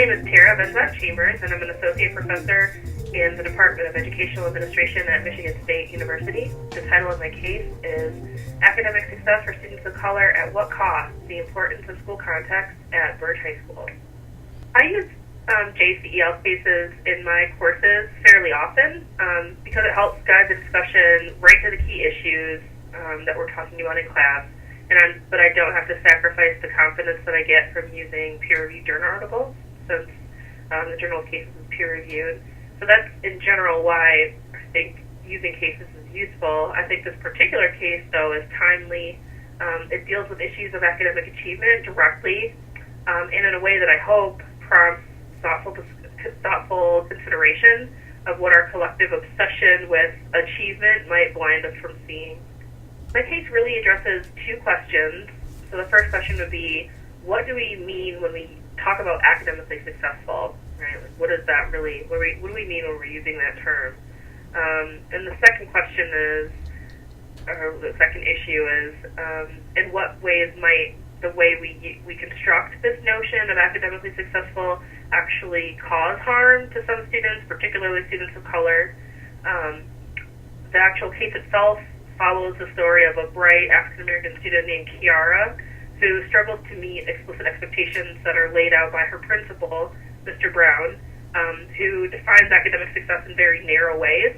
name is Terah Venzant Chambers, and I'm an associate professor in the Department of Educational Administration at Michigan State University. The title of my case is Academic Success for Students of Color at What Cost? The Importance of School Context at Birch High School. I use JCEL spaces in my courses fairly often because it helps guide the discussion right to the key issues that we're talking about in class. But I don't have to sacrifice the confidence that I get from using peer-reviewed journal articles, since the journal of cases is peer-reviewed. So that's, in general, why I think using cases is useful. I think this particular case, though, is timely. It deals with issues of academic achievement directly, and in a way that I hope prompts thoughtful consideration of what our collective obsession with achievement might blind us from seeing. My case really addresses two questions. So the first question would be, what do we mean when we talk about academically successful? Right? Like, what does that really? What do we mean when we're using that term? And the second question is, or the second issue is, in what ways might the way we construct this notion of academically successful actually cause harm to some students, particularly students of color? The actual case itself follows the story of a bright African-American student named Kiara, who struggles to meet explicit expectations that are laid out by her principal, Mr. Brown, who defines academic success in very narrow ways.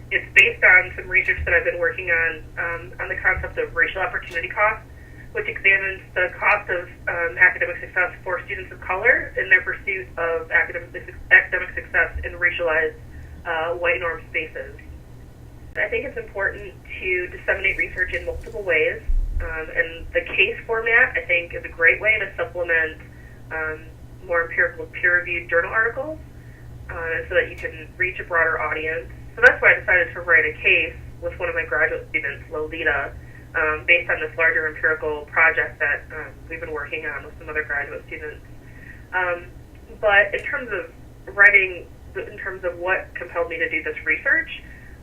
It's based on some research that I've been working on the concept of racial opportunity cost, which examines the cost of academic success for students of color in their pursuit of academic success in racialized white norm spaces. I think it's important to disseminate research in multiple ways, and the case format, I think, is a great way to supplement more empirical peer-reviewed journal articles so that you can reach a broader audience. So that's why I decided to write a case with one of my graduate students, Lolita, based on this larger empirical project that we've been working on with some other graduate students. But in terms of writing, in terms of what compelled me to do this research,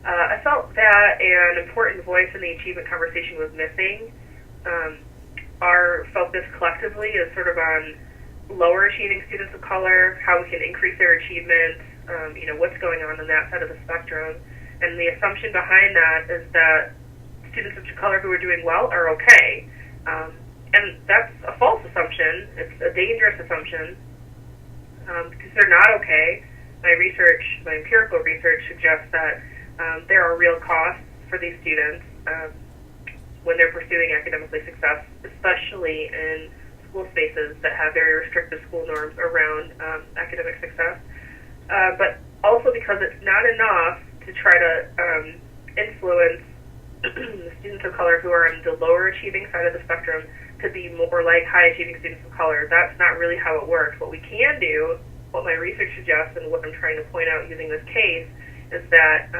I felt that an important voice in the achievement conversation was missing. Our focus collectively is sort of on lower achieving students of color, how we can increase their achievement, what's going on that side of the spectrum. And the assumption behind that is that students of color who are doing well are okay. And that's a false assumption. It's a dangerous assumption because they're not okay. My empirical research suggests that there are real costs for these students when they're pursuing academically success, especially in school spaces that have very restrictive school norms around academic success. But also because it's not enough to try to influence the students of color who are on the lower achieving side of the spectrum to be more like high achieving students of color. That's not really how it works. What we can do, what my research suggests and what I'm trying to point out using this case, is that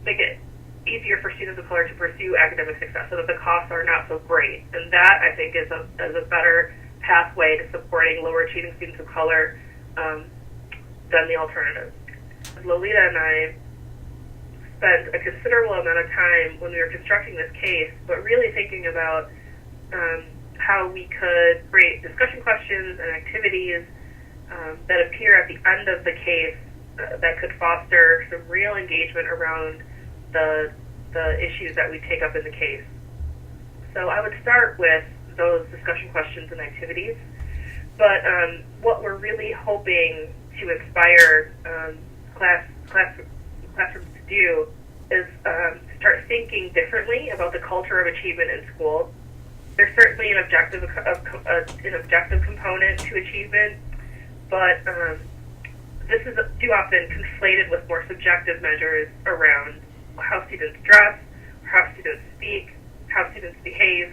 make it easier for students of color to pursue academic success so that the costs are not so great. And that, I think, is a better pathway to supporting lower achieving students of color than the alternative. Lolita and I spent a considerable amount of time when we were constructing this case, but really thinking about how we could create discussion questions and activities that appear at the end of the case that could foster some real engagement around the issues that we take up in the case. So I would start with those discussion questions and activities, but what we're really hoping to inspire classrooms to do is start thinking differently about the culture of achievement in school. There's certainly an objective component to achievement, but this is too often conflated with more subjective measures around how students dress, how students speak, how students behave,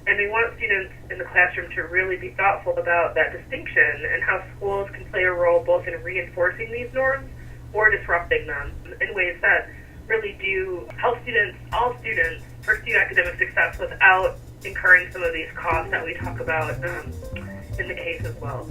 and we want students in the classroom to really be thoughtful about that distinction and how schools can play a role both in reinforcing these norms or disrupting them in ways that really do help all students, pursue academic success without incurring some of these costs that we talk about in the case as well.